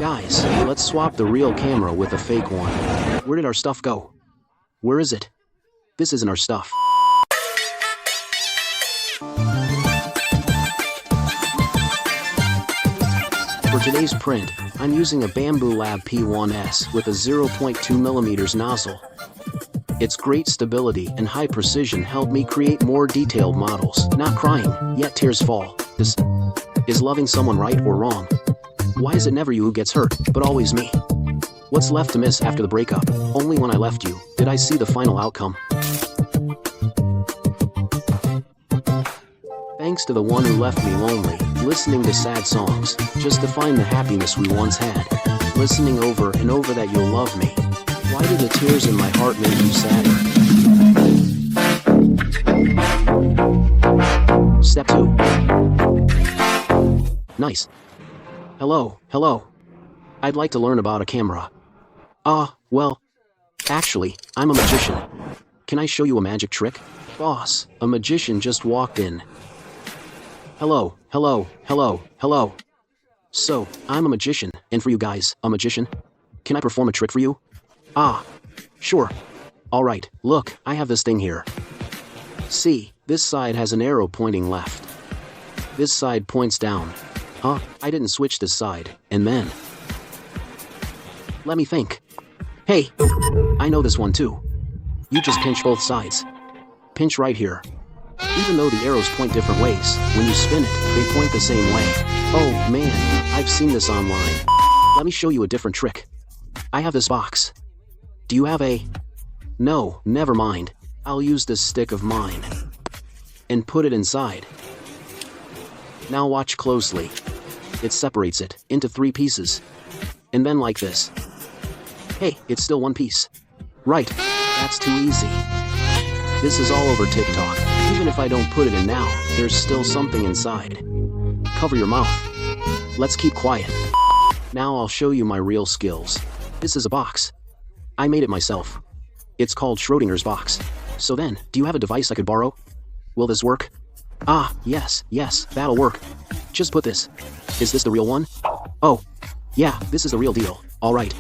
Guys, let's swap the real camera with a fake one. Where did our stuff go? Where is it? This isn't our stuff. For today's print, I'm using a Bambu Lab P1S with a 0.2mm nozzle. Its great stability and high precision helped me create more detailed models. Not crying, yet tears fall. Is loving someone right or wrong? Why is it never you who gets hurt, but always me? What's left to miss after the breakup? Only when I left you did I see the final outcome. Thanks to the one who left me lonely, listening to sad songs, just to find the happiness we once had. Listening over and over that you'll love me. Why do the tears in my heart make you sadder? Step 2. Nice. Hello. I'd like to learn about a camera. Well, actually, I'm a magician. Can I show you a magic trick? Boss, a magician just walked in. Hello. So, I'm a magician, and for you guys, a magician. Can I perform a trick for you? Sure. Alright, look, I have this thing here. See, this side has an arrow pointing left. This side points down. I didn't switch this side, and then... Let me think. Hey, I know this one too. You just pinch both sides. Pinch right here. Even though the arrows point different ways, when you spin it, they point the same way. Oh man, I've seen this online. Let me show you a different trick. I have this box. Do you have a... No, never mind. I'll use this stick of mine. And put it inside. Now watch closely. It separates it into 3 pieces. And then like this. Hey, it's still one piece. Right, that's too easy. This is all over TikTok. Even if I don't put it in now, there's still something inside. Cover your mouth. Let's keep quiet. Now I'll show you my real skills. This is a box. I made it myself. It's called Schrödinger's box. So then, do you have a device I could borrow? Will this work? Yes, that'll work. Just put this. Is this the real one? Oh, yeah, this is the real deal. Alright.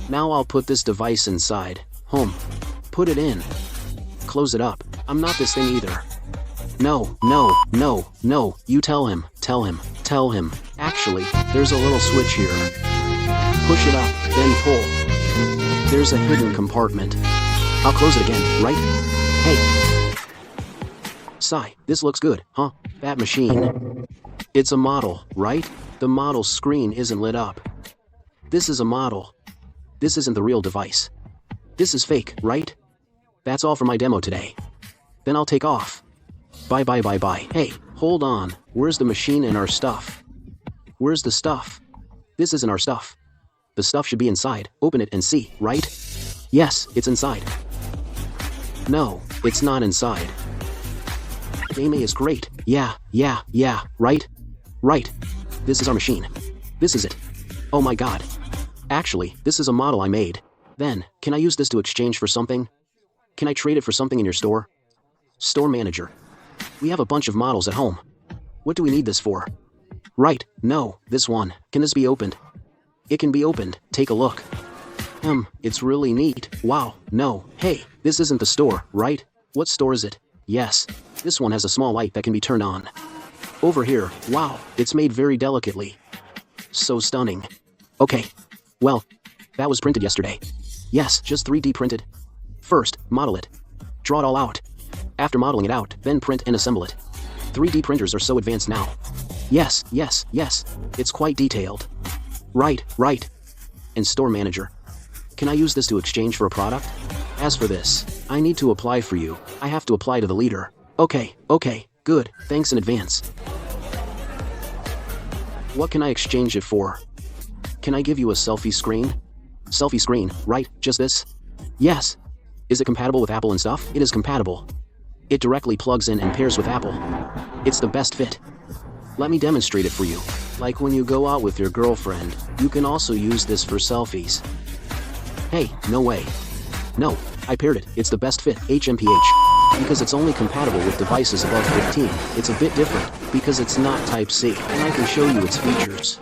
Now I'll put this device inside. Home. Put it in. Close it up. I'm not this thing either. No. You tell him. Actually, there's a little switch here. Push it up, then pull. There's a hidden compartment. I'll close it again, right? Hey. Sigh, this looks good, huh? That machine. It's a model, right? The model screen isn't lit up. This is a model. This isn't the real device. This is fake, right? That's all for my demo today. Then I'll take off. Bye. Hey, hold on. Where's the machine and our stuff? Where's the stuff? This isn't our stuff. The stuff should be inside. Open it and see, right? Yes, it's inside. No, it's not inside. Game A is great. Yeah, right? Right. This is our machine. This is it. Oh my god. Actually, this is a model I made. Then, can I use this to exchange for something? Can I trade it for something in your store? Store manager. We have a bunch of models at home. What do we need this for? Right, no, this one. Can this be opened? It can be opened. Take a look. It's really neat. Wow, no. Hey, this isn't the store, right? What store is it? Yes. This one has a small light that can be turned on. Over here, wow, it's made very delicately. So stunning. Okay. Well, that was printed yesterday. Yes, just 3D printed. First, model it. Draw it all out. After modeling it out, then print and assemble it. 3D printers are so advanced now. Yes. It's quite detailed. Right. And store manager. Can I use this to exchange for a product? As for this, I need to apply for you. I have to apply to the leader. Okay, good. Thanks in advance. What can I exchange it for? Can I give you a selfie screen? Selfie screen, right? Just this? Yes. Is it compatible with Apple and stuff? It is compatible. It directly plugs in and pairs with Apple. It's the best fit. Let me demonstrate it for you. Like when you go out with your girlfriend, you can also use this for selfies. Hey, no way. No, I paired it. It's the best fit, HMPH. Because it's only compatible with devices above 15. It's a bit different, because it's not Type-C, and I can show you its features.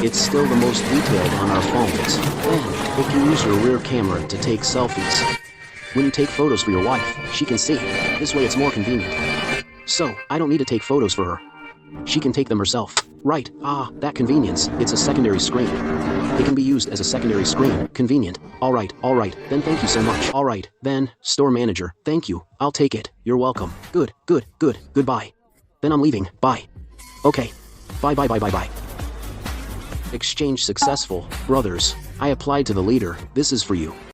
It's still the most detailed on our phones. Then, it can use your rear camera to take selfies. When you take photos for your wife, she can see. This way it's more convenient. So, I don't need to take photos for her. She can take them herself. Right, that convenience, it's a secondary screen. It can be used as a secondary screen, convenient. Alright, then thank you so much. Alright, then, store manager, thank you, I'll take it, you're welcome. Good, goodbye. Then I'm leaving, bye. Okay, bye. Exchange successful, brothers. I applied to the leader, this is for you.